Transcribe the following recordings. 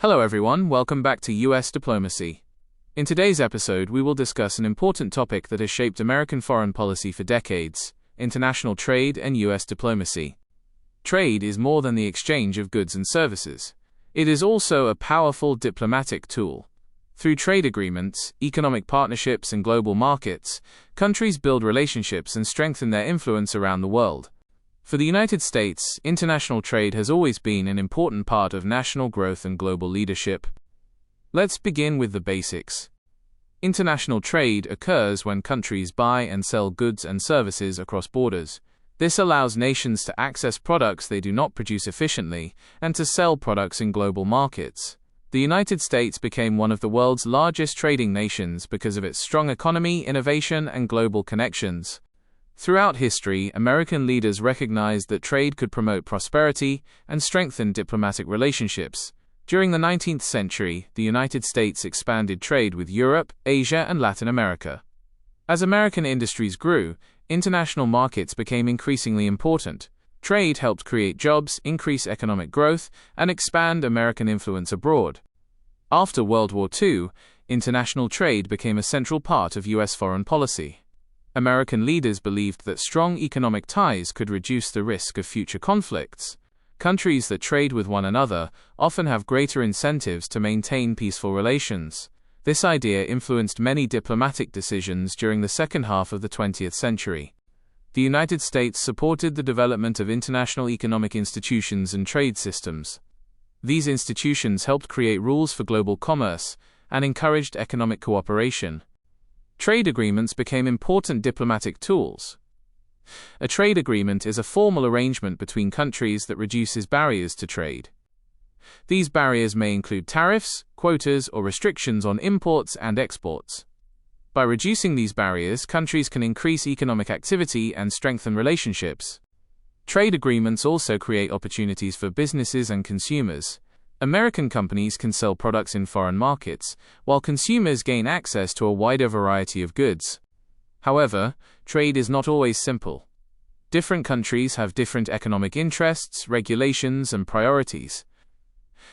Hello everyone, welcome back to US Diplomacy. In today's episode, we will discuss an important topic that has shaped American foreign policy for decades: international trade and US diplomacy. Trade is more than the exchange of goods and services. It is also a powerful diplomatic tool. Through trade agreements, economic partnerships, and global markets, countries build relationships and strengthen their influence around the world. For the United States, international trade has always been an important part of national growth and global leadership. Let's begin with the basics. International trade occurs when countries buy and sell goods and services across borders. This allows nations to access products they do not produce efficiently and to sell products in global markets. The United States became one of the world's largest trading nations because of its strong economy, innovation, and global connections. Throughout history, American leaders recognized that trade could promote prosperity and strengthen diplomatic relationships. During the 19th century, the United States expanded trade with Europe, Asia, and Latin America. As American industries grew, international markets became increasingly important. Trade helped create jobs, increase economic growth, and expand American influence abroad. After World War II, international trade became a central part of U.S. foreign policy. American leaders believed that strong economic ties could reduce the risk of future conflicts. Countries that trade with one another often have greater incentives to maintain peaceful relations. This idea influenced many diplomatic decisions during the second half of the 20th century. The United States supported the development of international economic institutions and trade systems. These institutions helped create rules for global commerce and encouraged economic cooperation. Trade agreements became important diplomatic tools. A trade agreement is a formal arrangement between countries that reduces barriers to trade. These barriers may include tariffs, quotas, or restrictions on imports and exports. By reducing these barriers, countries can increase economic activity and strengthen relationships. Trade agreements also create opportunities for businesses and consumers. American companies can sell products in foreign markets, while consumers gain access to a wider variety of goods. However, trade is not always simple. Different countries have different economic interests, regulations, and priorities.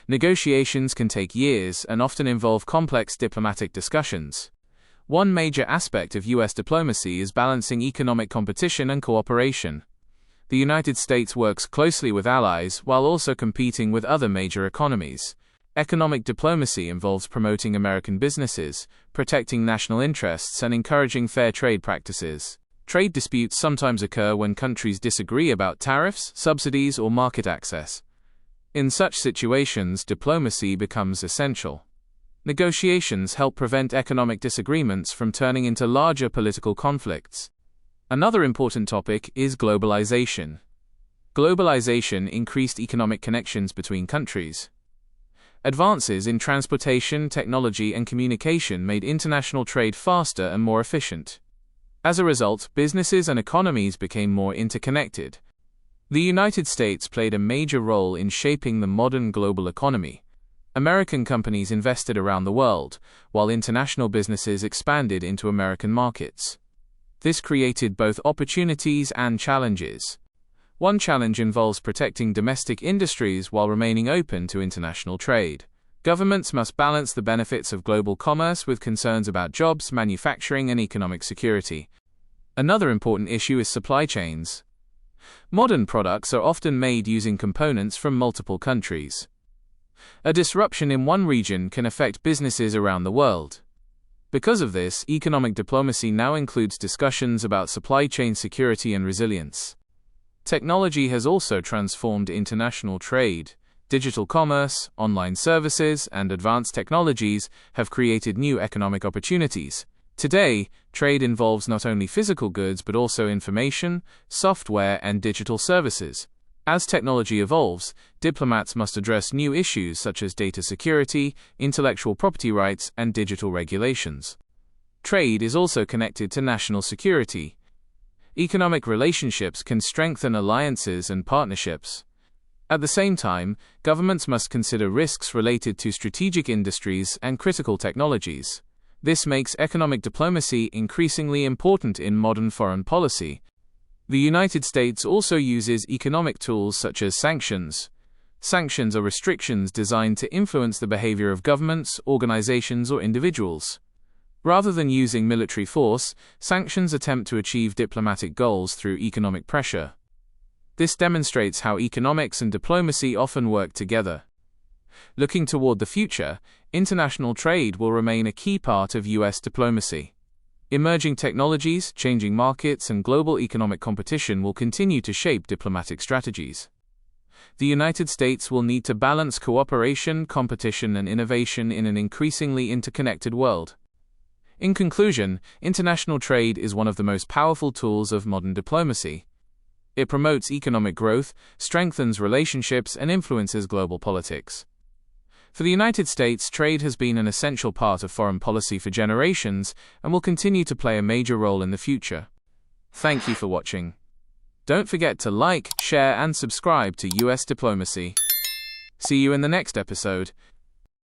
Negotiations can take years and often involve complex diplomatic discussions. One major aspect of U.S. diplomacy is balancing economic competition and cooperation. The United States works closely with allies while also competing with other major economies. Economic diplomacy involves promoting American businesses, protecting national interests, and encouraging fair trade practices. Trade disputes sometimes occur when countries disagree about tariffs, subsidies, or market access. In such situations, diplomacy becomes essential. Negotiations help prevent economic disagreements from turning into larger political conflicts. Another important topic is globalization. Globalization increased economic connections between countries. Advances in transportation, technology, and communication made international trade faster and more efficient. As a result, businesses and economies became more interconnected. The United States played a major role in shaping the modern global economy. American companies invested around the world, while international businesses expanded into American markets. This created both opportunities and challenges. One challenge involves protecting domestic industries while remaining open to international trade. Governments must balance the benefits of global commerce with concerns about jobs, manufacturing, and economic security. Another important issue is supply chains. Modern products are often made using components from multiple countries. A disruption in one region can affect businesses around the world. Because of this, economic diplomacy now includes discussions about supply chain security and resilience. Technology has also transformed international trade. Digital commerce, online services, and advanced technologies have created new economic opportunities. Today, trade involves not only physical goods but also information, software, and digital services. As technology evolves, diplomats must address new issues such as data security, intellectual property rights, and digital regulations. Trade is also connected to national security. Economic relationships can strengthen alliances and partnerships. At the same time, governments must consider risks related to strategic industries and critical technologies. This makes economic diplomacy increasingly important in modern foreign policy. The United States also uses economic tools such as sanctions. Sanctions are restrictions designed to influence the behavior of governments, organizations, or individuals. Rather than using military force, sanctions attempt to achieve diplomatic goals through economic pressure. This demonstrates how economics and diplomacy often work together. Looking toward the future, international trade will remain a key part of U.S. diplomacy. Emerging technologies, changing markets, and global economic competition will continue to shape diplomatic strategies. The United States will need to balance cooperation, competition, and innovation in an increasingly interconnected world. In conclusion, international trade is one of the most powerful tools of modern diplomacy. It promotes economic growth, strengthens relationships, and influences global politics. For the United States, trade has been an essential part of foreign policy for generations and will continue to play a major role in the future. Thank you for watching. Don't forget to like, share, and subscribe to US Diplomacy. See you in the next episode.